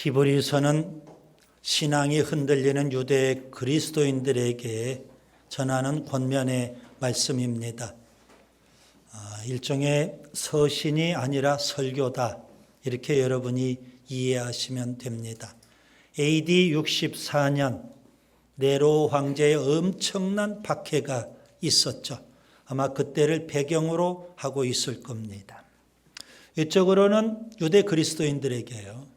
히브리서는 신앙이 흔들리는 유대 그리스도인들에게 전하는 권면의 말씀입니다. 일종의 서신이 아니라 설교다, 이렇게 여러분이 이해하시면 됩니다. AD 64년 네로 황제의 엄청난 박해가 있었죠. 아마 그때를 배경으로 하고 있을 겁니다. 이쪽으로는 유대 그리스도인들에게요,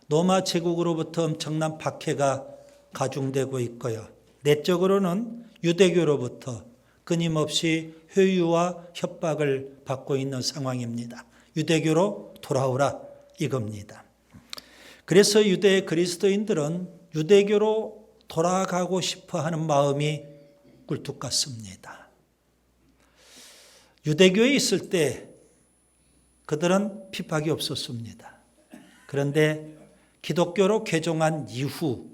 로마 제국으로부터 엄청난 박해가 가중되고 있고요, 내적으로는 유대교로부터 끊임없이 회유와 협박을 받고 있는 상황입니다. 유대교로 돌아오라, 이겁니다. 그래서 유대 그리스도인들은 유대교로 돌아가고 싶어 하는 마음이 꿀뚝 같습니다. 유대교에 있을 때 그들은 핍박이 없었습니다. 그런데 기독교로 개종한 이후,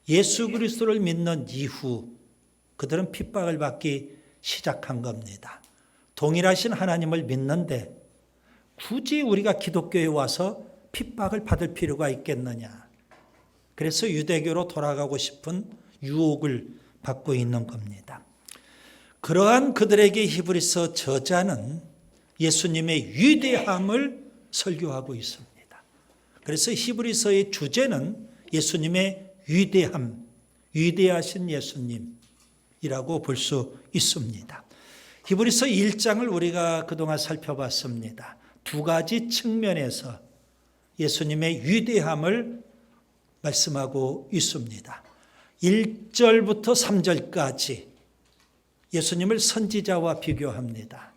예수 그리스도를 믿는 이후 그들은 핍박을 받기 시작한 겁니다. 동일하신 하나님을 믿는데 굳이 우리가 기독교에 와서 핍박을 받을 필요가 있겠느냐. 그래서 유대교로 돌아가고 싶은 유혹을 받고 있는 겁니다. 그러한 그들에게 히브리서 저자는 예수님의 위대함을 설교하고 있습니다. 그래서 히브리서의 주제는 예수님의 위대함, 위대하신 예수님이라고 볼 수 있습니다. 히브리서 1장을 우리가 그동안 살펴봤습니다. 두 가지 측면에서 예수님의 위대함을 말씀하고 있습니다. 1절부터 3절까지 예수님을 선지자와 비교합니다.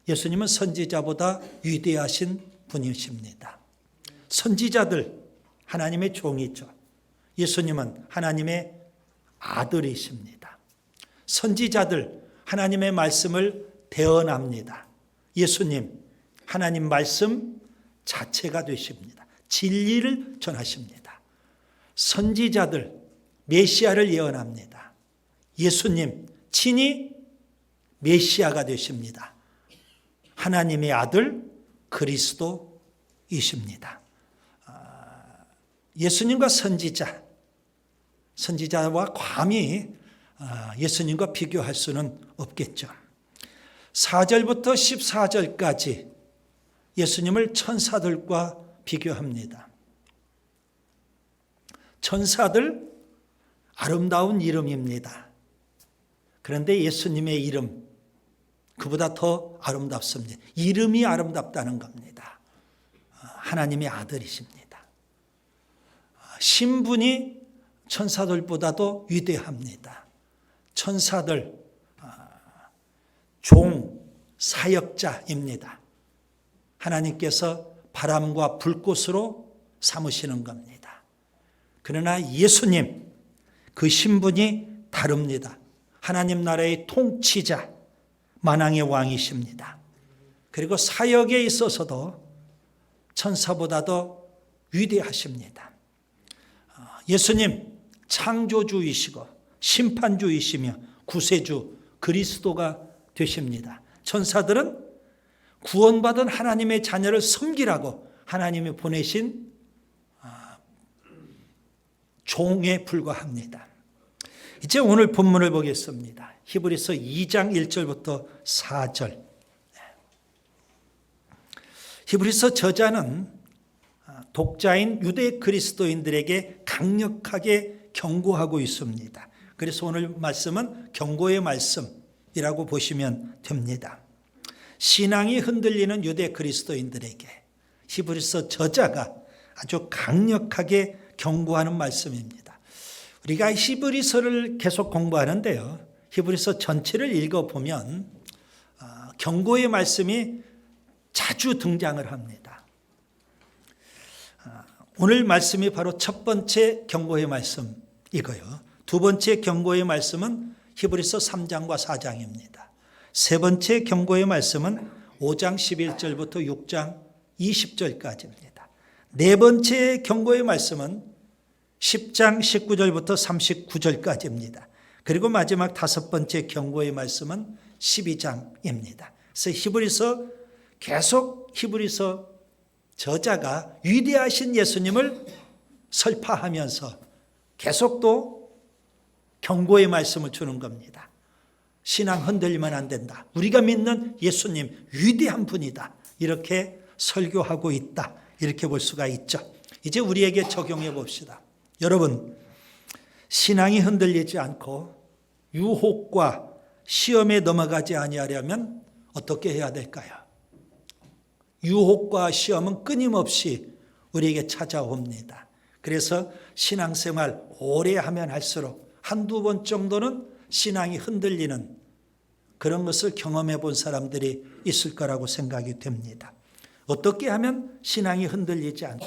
예수님은 선지자보다 위대하신 분이십니다. 선지자들, 하나님의 종이죠. 예수님은 하나님의 아들이십니다. 선지자들, 하나님의 말씀을 대언합니다. 예수님, 하나님 말씀 자체가 되십니다. 진리를 전하십니다. 선지자들, 메시아를 예언합니다. 예수님, 친히 메시아가 되십니다. 하나님의 아들 그리스도이십니다. 예수님과 선지자와 감히 예수님과 비교할 수는 없겠죠. 4절부터 14절까지 예수님을 천사들과 비교합니다. 천사들, 아름다운 이름입니다. 그런데 예수님의 이름, 그보다 더 아름답습니다. 이름이 아름답다는 겁니다. 하나님의 아들이십니다. 신분이 천사들보다도 위대합니다. 천사들, 종, 사역자입니다. 하나님께서 바람과 불꽃으로 삼으시는 겁니다. 그러나 예수님, 그 신분이 다릅니다. 하나님 나라의 통치자, 만왕의 왕이십니다. 그리고 사역에 있어서도 천사보다도 위대하십니다. 예수님, 창조주이시고 심판주이시며 구세주 그리스도가 되십니다. 천사들은 구원받은 하나님의 자녀를 섬기라고 하나님이 보내신 종에 불과합니다. 이제 오늘 본문을 보겠습니다. 히브리서 2장 1절부터 4절. 히브리서 저자는 독자인 유대 그리스도인들에게 강력하게 경고하고 있습니다. 그래서 오늘 말씀은 경고의 말씀이라고 보시면 됩니다. 신앙이 흔들리는 유대 그리스도인들에게 히브리서 저자가 아주 강력하게 경고하는 말씀입니다. 우리가 히브리서를 계속 공부하는데요, 히브리서 전체를 읽어보면 경고의 말씀이 자주 등장을 합니다. 오늘 말씀이 바로 첫 번째 경고의 말씀이고요, 두 번째 경고의 말씀은 히브리서 3장과 4장입니다. 세 번째 경고의 말씀은 5장 11절부터 6장 20절까지입니다. 네 번째 경고의 말씀은 10장 19절부터 39절까지입니다. 그리고 마지막 다섯 번째 경고의 말씀은 12장입니다. 그래서 히브리서, 계속 히브리서 저자가 위대하신 예수님을 설파하면서 계속 또 경고의 말씀을 주는 겁니다. 신앙 흔들리면 안 된다. 우리가 믿는 예수님 위대한 분이다. 이렇게 설교하고 있다. 이렇게 볼 수가 있죠. 이제 우리에게 적용해 봅시다. 여러분, 신앙이 흔들리지 않고 유혹과 시험에 넘어가지 아니하려면 어떻게 해야 될까요? 유혹과 시험은 끊임없이 우리에게 찾아옵니다. 그래서 신앙생활 오래 하면 할수록 한두 번 정도는 신앙이 흔들리는 그런 것을 경험해 본 사람들이 있을 거라고 생각이 됩니다. 어떻게 하면 신앙이 흔들리지 않고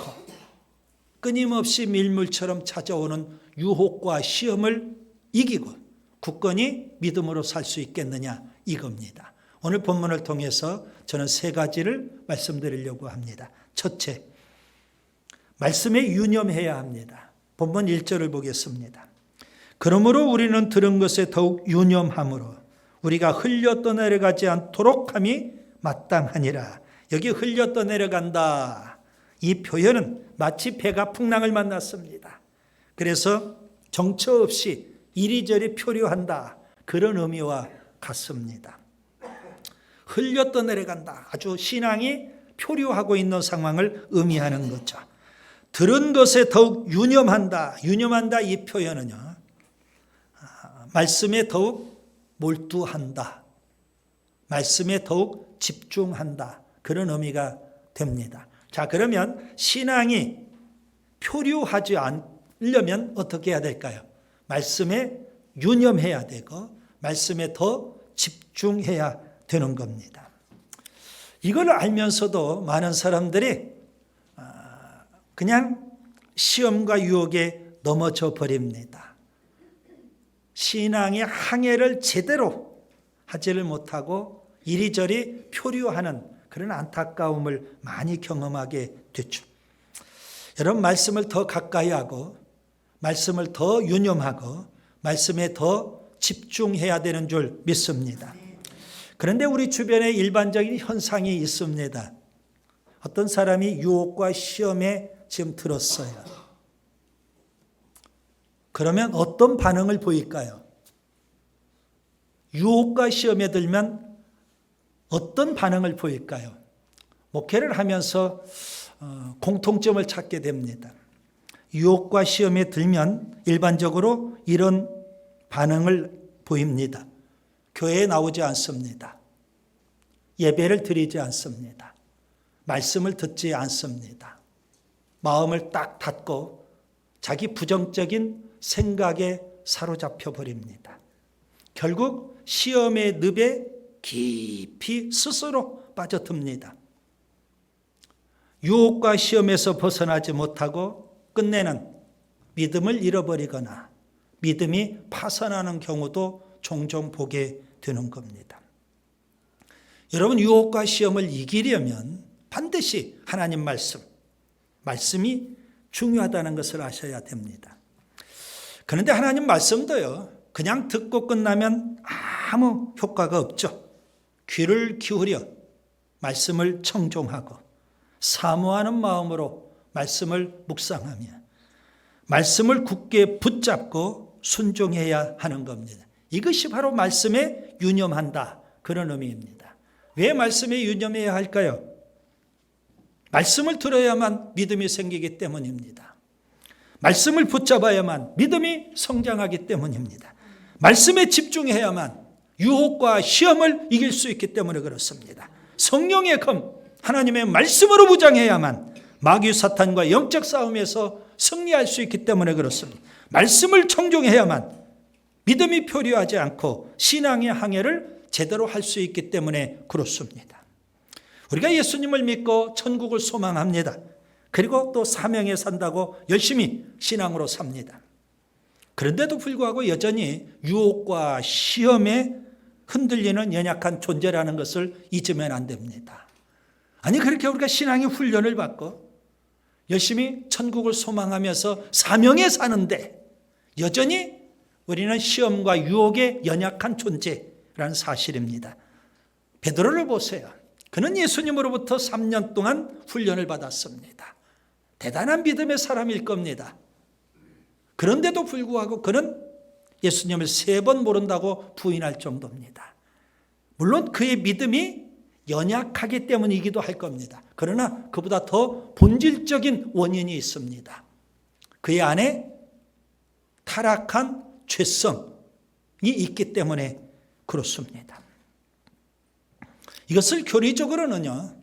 끊임없이 밀물처럼 찾아오는 유혹과 시험을 이기고 굳건히 믿음으로 살 수 있겠느냐 이겁니다. 오늘 본문을 통해서 저는 세 가지를 말씀드리려고 합니다. 첫째, 말씀에 유념해야 합니다. 본문 1절을 보겠습니다. 그러므로 우리는 들은 것에 더욱 유념함으로 우리가 흘려 떠내려가지 않도록 함이 마땅하니라. 여기 흘려 떠내려간다. 이 표현은 마치 배가 풍랑을 만났습니다. 그래서 정처 없이 이리저리 표류한다. 그런 의미와 같습니다. 흘려 떠내려간다. 아주 신앙이 표류하고 있는 상황을 의미하는 거죠. 들은 것에 더욱 유념한다. 유념한다 이 표현은요. 말씀에 더욱 몰두한다. 말씀에 더욱 집중한다. 그런 의미가 됩니다. 자, 그러면 신앙이 표류하지 않으려면 어떻게 해야 될까요? 말씀에 유념해야 되고 말씀에 더 집중해야 되는 겁니다. 이걸 알면서도 많은 사람들이 그냥 시험과 유혹에 넘어져 버립니다. 신앙의 항해를 제대로 하지를 못하고 이리저리 표류하는 그런 안타까움을 많이 경험하게 됐죠. 여러분, 말씀을 더 가까이 하고 말씀을 더 유념하고 말씀에 더 집중해야 되는 줄 믿습니다. 그런데 우리 주변에 일반적인 현상이 있습니다. 어떤 사람이 유혹과 시험에 지금 들었어요. 그러면 어떤 반응을 보일까요? 유혹과 시험에 들면 어떤 반응을 보일까요? 목회를 하면서 공통점을 찾게 됩니다. 유혹과 시험에 들면 일반적으로 이런 반응을 보입니다. 교회에 나오지 않습니다. 예배를 드리지 않습니다. 말씀을 듣지 않습니다. 마음을 딱 닫고 자기 부정적인 생각에 사로잡혀 버립니다. 결국 시험의 늪에 깊이 스스로 빠져듭니다. 유혹과 시험에서 벗어나지 못하고 끝내는 믿음을 잃어버리거나 믿음이 파산하는 경우도 종종 보게 되는 겁니다. 여러분, 유혹과 시험을 이기려면 반드시 하나님 말씀이 중요하다는 것을 아셔야 됩니다. 그런데 하나님 말씀도요, 그냥 듣고 끝나면 아무 효과가 없죠. 귀를 기울여 말씀을 청종하고 사모하는 마음으로 말씀을 묵상하며 말씀을 굳게 붙잡고 순종해야 하는 겁니다. 이것이 바로 말씀에 유념한다. 그런 의미입니다. 왜 말씀에 유념해야 할까요? 말씀을 들어야만 믿음이 생기기 때문입니다. 말씀을 붙잡아야만 믿음이 성장하기 때문입니다. 말씀에 집중해야만 유혹과 시험을 이길 수 있기 때문에 그렇습니다. 성령의 검, 하나님의 말씀으로 무장해야만 마귀 사탄과 영적 싸움에서 승리할 수 있기 때문에 그렇습니다. 말씀을 청종해야만 믿음이 표류하지 않고 신앙의 항해를 제대로 할 수 있기 때문에 그렇습니다. 우리가 예수님을 믿고 천국을 소망합니다. 그리고 또 사명에 산다고 열심히 신앙으로 삽니다. 그런데도 불구하고 여전히 유혹과 시험에 흔들리는 연약한 존재라는 것을 잊으면 안 됩니다. 아니, 그렇게 우리가 신앙의 훈련을 받고 열심히 천국을 소망하면서 사명에 사는데 여전히 우리는 시험과 유혹에 연약한 존재라는 사실입니다. 베드로를 보세요. 그는 예수님으로부터 3년 동안 훈련을 받았습니다. 대단한 믿음의 사람일 겁니다. 그런데도 불구하고 그는 예수님을 3번 모른다고 부인할 정도입니다. 물론 그의 믿음이 연약하기 때문이기도 할 겁니다. 그러나 그보다 더 본질적인 원인이 있습니다. 그의 안에 타락한 죄성이 있기 때문에 그렇습니다. 이것을 교리적으로는요,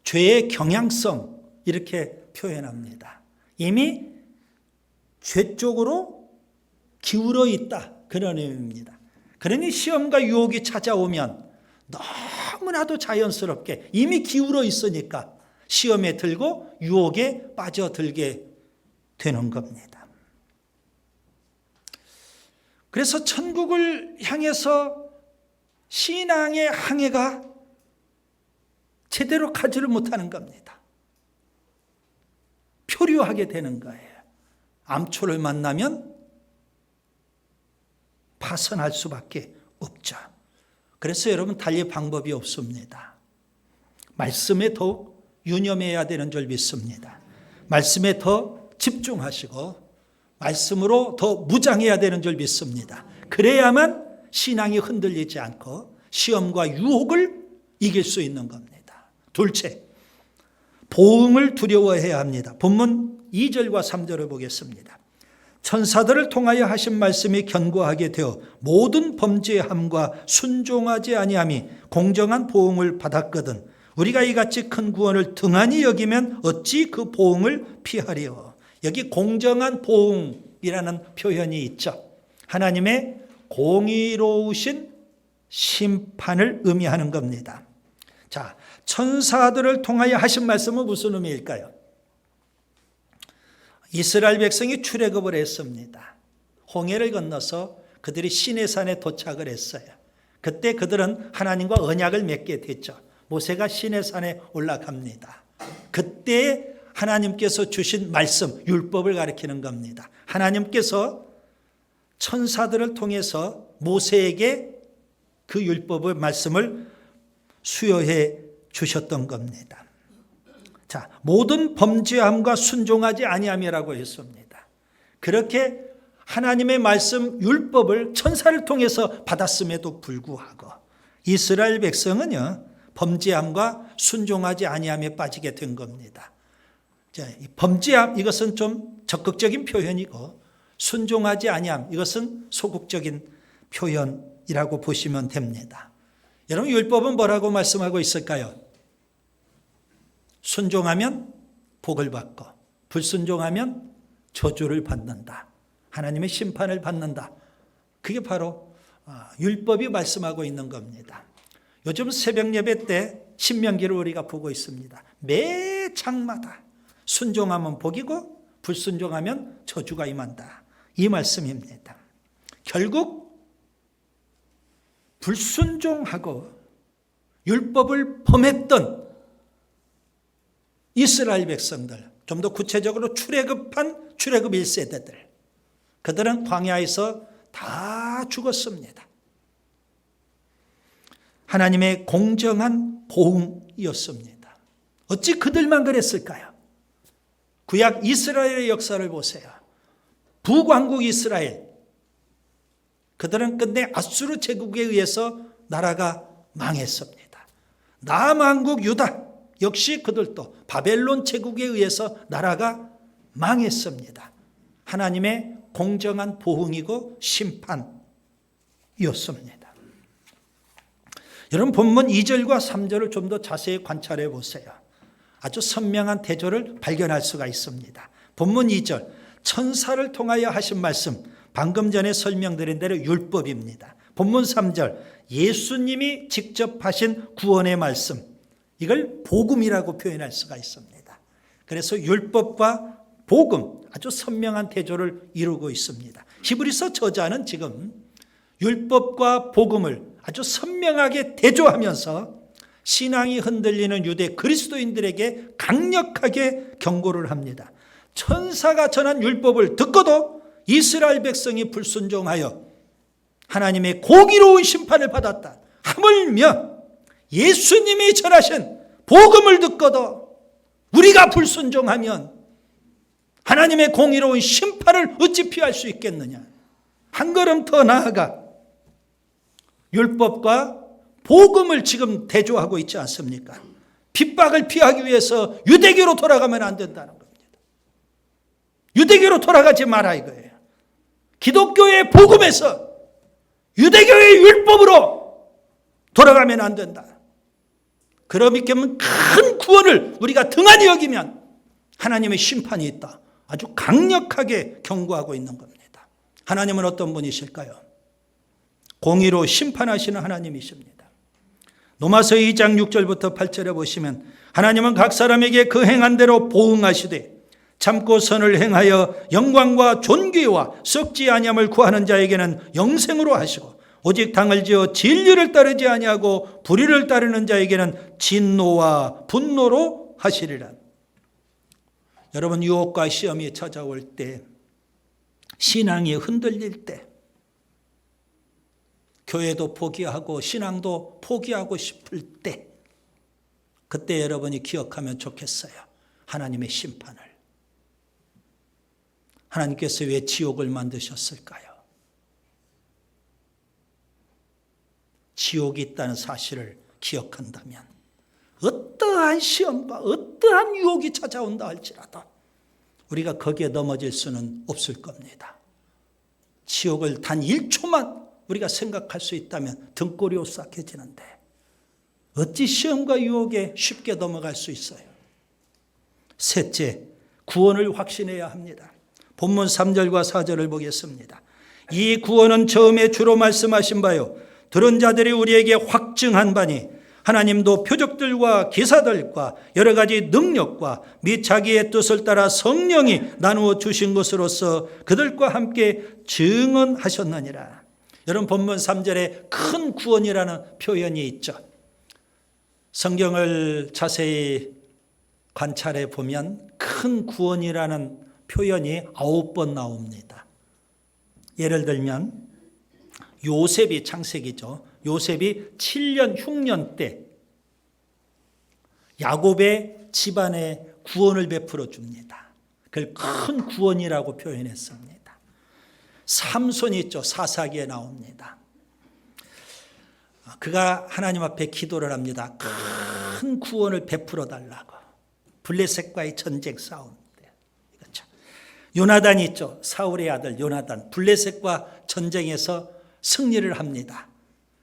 죄의 경향성 이렇게 표현합니다. 이미 죄 쪽으로 기울어 있다, 그런 의미입니다. 그러니 시험과 유혹이 찾아오면 너무나도 자연스럽게 이미 기울어 있으니까 시험에 들고 유혹에 빠져들게 되는 겁니다. 그래서 천국을 향해서 신앙의 항해가 제대로 가지를 못하는 겁니다. 표류하게 되는 거예요. 암초를 만나면 파선할 수밖에 없죠. 그래서 여러분 달리 방법이 없습니다. 말씀에 더욱 유념해야 되는 줄 믿습니다. 말씀에 더 집중하시고 말씀으로 더 무장해야 되는 줄 믿습니다. 그래야만 신앙이 흔들리지 않고 시험과 유혹을 이길 수 있는 겁니다. 둘째, 보응을 두려워해야 합니다. 본문 2절과 3절을 보겠습니다. 천사들을 통하여 하신 말씀이 견고하게 되어 모든 범죄함과 순종하지 아니함이 공정한 보응을 받았거든 우리가 이같이 큰 구원을 등한히 여기면 어찌 그 보응을 피하리요. 여기 공정한 보응이라는 표현이 있죠. 하나님의 공의로우신 심판을 의미하는 겁니다. 자, 천사들을 통하여 하신 말씀은 무슨 의미일까요? 이스라엘 백성이 출애굽을 했습니다. 홍해를 건너서 그들이 시내산에 도착을 했어요. 그때 그들은 하나님과 언약을 맺게 됐죠. 모세가 시내산에 올라갑니다. 그때 하나님께서 주신 말씀, 율법을 가리키는 겁니다. 하나님께서 천사들을 통해서 모세에게 그 율법의 말씀을 수여해 주셨던 겁니다. 자, 모든 범죄함과 순종하지 아니함이라고 했습니다. 그렇게 하나님의 말씀 율법을 천사를 통해서 받았음에도 불구하고 이스라엘 백성은요, 범죄함과 순종하지 아니함에 빠지게 된 겁니다. 자, 범죄함 이것은 좀 적극적인 표현이고 순종하지 아니함 이것은 소극적인 표현이라고 보시면 됩니다. 여러분 율법은 뭐라고 말씀하고 있을까요? 순종하면 복을 받고 불순종하면 저주를 받는다. 하나님의 심판을 받는다. 그게 바로 율법이 말씀하고 있는 겁니다. 요즘 새벽 예배 때 신명기를 우리가 보고 있습니다. 매 장마다 순종하면 복이고 불순종하면 저주가 임한다. 이 말씀입니다. 결국 불순종하고 율법을 범했던 이스라엘 백성들, 좀 더 구체적으로 출애굽한 출애굽 1세대들, 그들은 광야에서 다 죽었습니다. 하나님의 공정한 보응이었습니다. 어찌 그들만 그랬을까요? 구약 이스라엘의 역사를 보세요. 북왕국 이스라엘, 그들은 끝내 아수르 제국에 의해서 나라가 망했습니다. 남왕국 유다 역시 그들도 바벨론 제국에 의해서 나라가 망했습니다. 하나님의 공정한 보응이고 심판이었습니다. 여러분 본문 2절과 3절을 좀 더 자세히 관찰해 보세요. 아주 선명한 대조를 발견할 수가 있습니다. 본문 2절, 천사를 통하여 하신 말씀, 방금 전에 설명드린 대로 율법입니다. 본문 3절, 예수님이 직접 하신 구원의 말씀, 이걸 복음이라고 표현할 수가 있습니다. 그래서 율법과 복음, 아주 선명한 대조를 이루고 있습니다. 히브리서 저자는 지금 율법과 복음을 아주 선명하게 대조하면서 신앙이 흔들리는 유대 그리스도인들에게 강력하게 경고를 합니다. 천사가 전한 율법을 듣고도 이스라엘 백성이 불순종하여 하나님의 공의로운 심판을 받았다. 하물며 예수님이 전하신 복음을 듣고도 우리가 불순종하면 하나님의 공의로운 심판을 어찌 피할 수 있겠느냐. 한 걸음 더 나아가 율법과 복음을 지금 대조하고 있지 않습니까? 핍박을 피하기 위해서 유대교로 돌아가면 안 된다는 겁니다. 유대교로 돌아가지 마라 이거예요. 기독교의 복음에서 유대교의 율법으로 돌아가면 안 된다. 그러면 큰 구원을 우리가 등한히 여기면 하나님의 심판이 있다. 아주 강력하게 경고하고 있는 겁니다. 하나님은 어떤 분이실까요? 공의로 심판하시는 하나님이십니다. 로마서 2장 6절부터 8절에 보시면 하나님은 각 사람에게 그 행한 대로 보응하시되 참고 선을 행하여 영광과 존귀와 썩지 아니함을 구하는 자에게는 영생으로 하시고 오직 당을 지어 진리를 따르지 아니하고 불의를 따르는 자에게는 진노와 분노로 하시리라. 여러분, 유혹과 시험이 찾아올 때, 신앙이 흔들릴 때, 교회도 포기하고 신앙도 포기하고 싶을 때, 그때 여러분이 기억하면 좋겠어요. 하나님의 심판을. 하나님께서 왜 지옥을 만드셨을까요? 지옥이 있다는 사실을 기억한다면 어떠한 시험과 어떠한 유혹이 찾아온다 할지라도 우리가 거기에 넘어질 수는 없을 겁니다. 지옥을 단 1초만 우리가 생각할 수 있다면 등골이 오싹해지는데 어찌 시험과 유혹에 쉽게 넘어갈 수 있어요? 셋째, 구원을 확신해야 합니다. 본문 3절과 4절을 보겠습니다. 이 구원은 처음에 주로 말씀하신 바요 들은 자들이 우리에게 확증한 바니 하나님도 표적들과 기사들과 여러 가지 능력과 및 자기의 뜻을 따라 성령이 나누어 주신 것으로서 그들과 함께 증언하셨느니라. 여러분, 본문 3절에 큰 구원이라는 표현이 있죠. 성경을 자세히 관찰해 보면 큰 구원이라는 표현이 9번 나옵니다. 예를 들면 요셉이 창세기죠. 요셉이 7년 흉년 때 야곱의 집안에 구원을 베풀어 줍니다. 그걸 큰 구원이라고 표현했습니다. 삼손이 있죠. 사사기에 나옵니다. 그가 하나님 앞에 기도를 합니다. 큰 구원을 베풀어 달라고. 블레셋과의 전쟁 싸움 때. 그렇죠. 요나단이 있죠. 사울의 아들 요나단. 블레셋과 전쟁에서 승리를 합니다.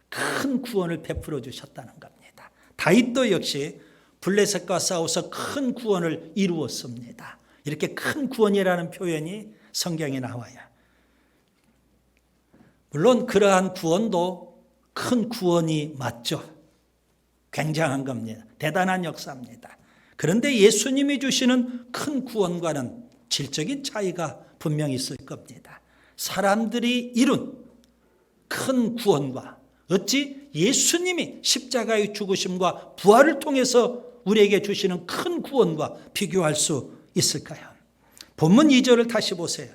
큰 구원을 베풀어 주셨다는 겁니다. 다윗도 역시 블레셋과 싸워서 큰 구원을 이루었습니다. 이렇게 큰 구원이라는 표현이 성경에 나와요. 물론 그러한 구원도 큰 구원이 맞죠. 굉장한 겁니다. 대단한 역사입니다. 그런데 예수님이 주시는 큰 구원과는 질적인 차이가 분명히 있을 겁니다. 사람들이 이룬 큰 구원과 어찌 예수님이 십자가의 죽으심과 부활을 통해서 우리에게 주시는 큰 구원과 비교할 수 있을까요? 본문 2절을 다시 보세요.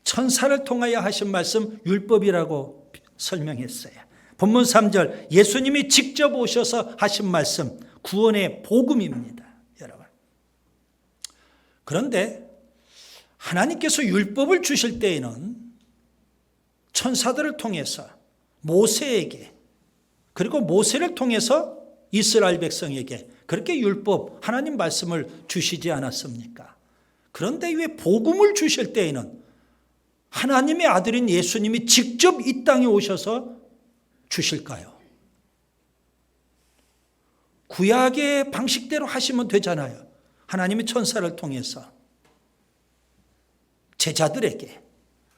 천사를 통하여 하신 말씀 율법이라고 설명했어요. 본문 3절 예수님이 직접 오셔서 하신 말씀 구원의 복음입니다. 여러분. 그런데 하나님께서 율법을 주실 때에는 천사들을 통해서 모세에게 그리고 모세를 통해서 이스라엘 백성에게 그렇게 율법 하나님 말씀을 주시지 않았습니까? 그런데 왜 복음을 주실 때에는 하나님의 아들인 예수님이 직접 이 땅에 오셔서 주실까요? 구약의 방식대로 하시면 되잖아요. 하나님의 천사를 통해서 제자들에게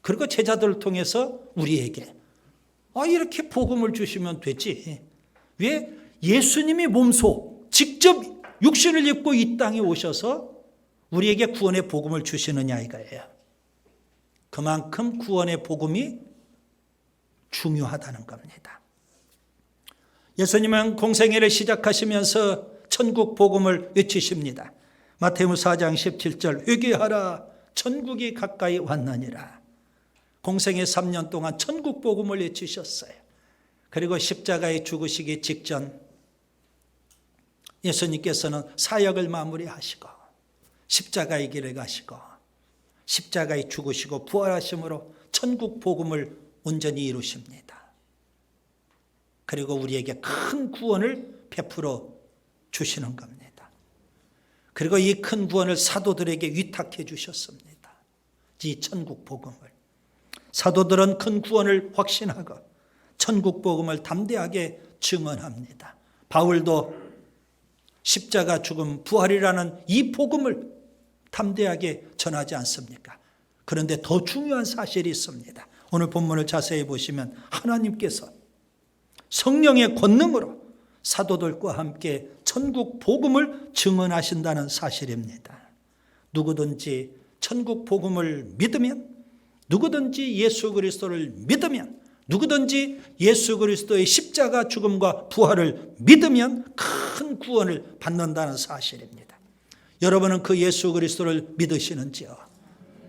그리고 제자들을 통해서 우리에게 이렇게 복음을 주시면 되지. 왜 예수님이 몸소 직접 육신을 입고 이 땅에 오셔서 우리에게 구원의 복음을 주시느냐 이거예요. 그만큼 구원의 복음이 중요하다는 겁니다. 예수님은 공생애를 시작하시면서 천국 복음을 외치십니다. 마태복음 4장 17절 회개하라 천국이 가까이 왔느니라. 공생애 3년 동안 천국 복음을 외치셨어요. 그리고 십자가에 죽으시기 직전 예수님께서는 사역을 마무리하시고 십자가의 길을 가시고 십자가에 죽으시고 부활하심으로 천국 복음을 온전히 이루십니다. 그리고 우리에게 큰 구원을 베풀어 주시는 겁니다. 그리고 이 큰 구원을 사도들에게 위탁해 주셨습니다. 이 천국 복음을. 사도들은 큰 구원을 확신하고 천국 복음을 담대하게 증언합니다. 바울도 십자가 죽음 부활이라는 이 복음을 담대하게 전하지 않습니까? 그런데 더 중요한 사실이 있습니다. 오늘 본문을 자세히 보시면 하나님께서 성령의 권능으로 사도들과 함께 천국 복음을 증언하신다는 사실입니다. 누구든지 천국 복음을 믿으면, 누구든지 예수 그리스도를 믿으면, 누구든지 예수 그리스도의 십자가 죽음과 부활을 믿으면 큰 구원을 받는다는 사실입니다. 여러분은 그 예수 그리스도를 믿으시는지요?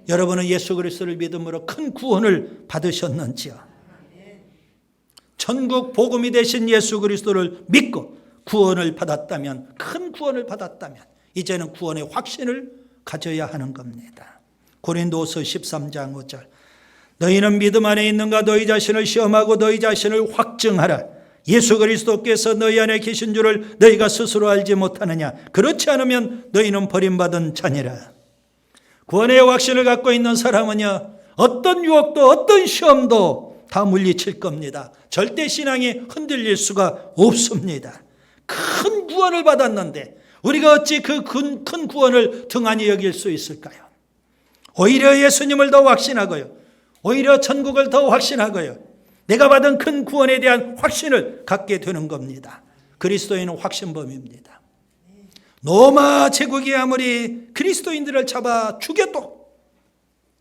여러분은 예수 그리스도를 믿음으로 큰 구원을 받으셨는지요? 천국 복음이 되신 예수 그리스도를 믿고 구원을 받았다면, 큰 구원을 받았다면 이제는 구원의 확신을 가져야 하는 겁니다. 고린도서 13장 5절, 너희는 믿음 안에 있는가? 너희 자신을 시험하고 너희 자신을 확증하라. 예수 그리스도께서 너희 안에 계신 줄을 너희가 스스로 알지 못하느냐? 그렇지 않으면 너희는 버림받은 자니라. 구원의 확신을 갖고 있는 사람은요, 어떤 유혹도 어떤 시험도 다 물리칠 겁니다. 절대 신앙이 흔들릴 수가 없습니다. 큰 구원을 받았는데 우리가 어찌 그 큰 구원을 등한히 여길 수 있을까요? 오히려 예수님을 더 확신하고요, 오히려 천국을 더 확신하고요, 내가 받은 큰 구원에 대한 확신을 갖게 되는 겁니다. 그리스도인은 확신범입니다. 로마 제국이 아무리 그리스도인들을 잡아 죽여도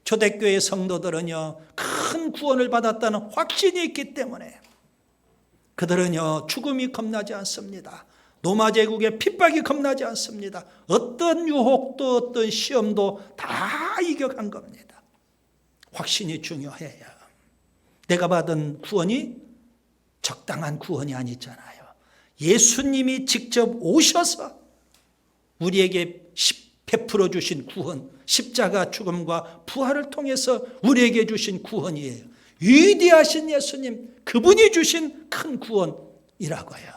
초대교회 성도들은요, 큰 구원을 받았다는 확신이 있기 때문에 그들은요, 죽음이 겁나지 않습니다. 로마 제국의 핍박이 겁나지 않습니다. 어떤 유혹도 어떤 시험도 다 이겨간 겁니다. 확신이 중요해요. 내가 받은 구원이 적당한 구원이 아니잖아요. 예수님이 직접 오셔서 우리에게 베풀어 주신 구원, 십자가 죽음과 부활을 통해서 우리에게 주신 구원이에요. 위대하신 예수님, 그분이 주신 큰 구원이라고요.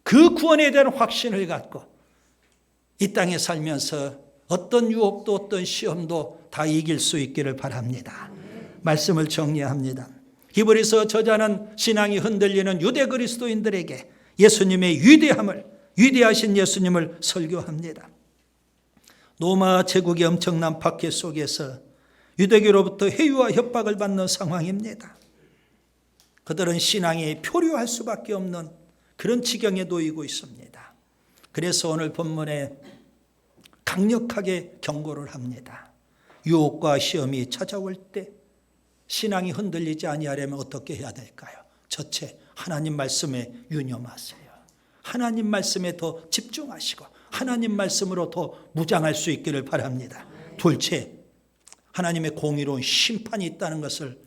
그 구원에 대한 확신을 갖고 이 땅에 살면서 어떤 유혹도 어떤 시험도 다 이길 수 있기를 바랍니다. 말씀을 정리합니다. 히브리서 저자는 신앙이 흔들리는 유대 그리스도인들에게 예수님의 위대함을, 위대하신 예수님을 설교합니다. 로마 제국의 엄청난 박해 속에서 유대교로부터 해유와 협박을 받는 상황입니다. 그들은 신앙이 표류할 수밖에 없는 그런 지경에 놓이고 있습니다. 그래서 오늘 본문에 강력하게 경고를 합니다. 유혹과 시험이 찾아올 때 신앙이 흔들리지 아니하려면 어떻게 해야 될까요? 첫째, 하나님 말씀에 유념하세요. 하나님 말씀에 더 집중하시고 하나님 말씀으로 더 무장할 수 있기를 바랍니다. 둘째, 하나님의 공의로운 심판이 있다는 것을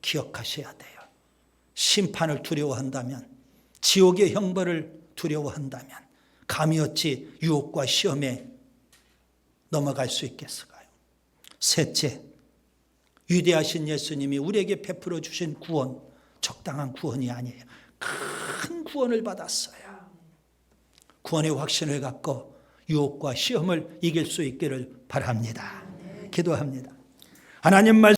기억하셔야 돼요. 심판을 두려워한다면, 지옥의 형벌을 두려워한다면 감히 어찌 유혹과 시험에 넘어갈 수 있겠을까요? 셋째, 위대하신 예수님이 우리에게 베풀어 주신 구원, 적당한 구원이 아니에요. 큰 구원을 받았어요. 구원의 확신을 갖고 유혹과 시험을 이길 수 있기를 바랍니다. 기도합니다. 하나님 말씀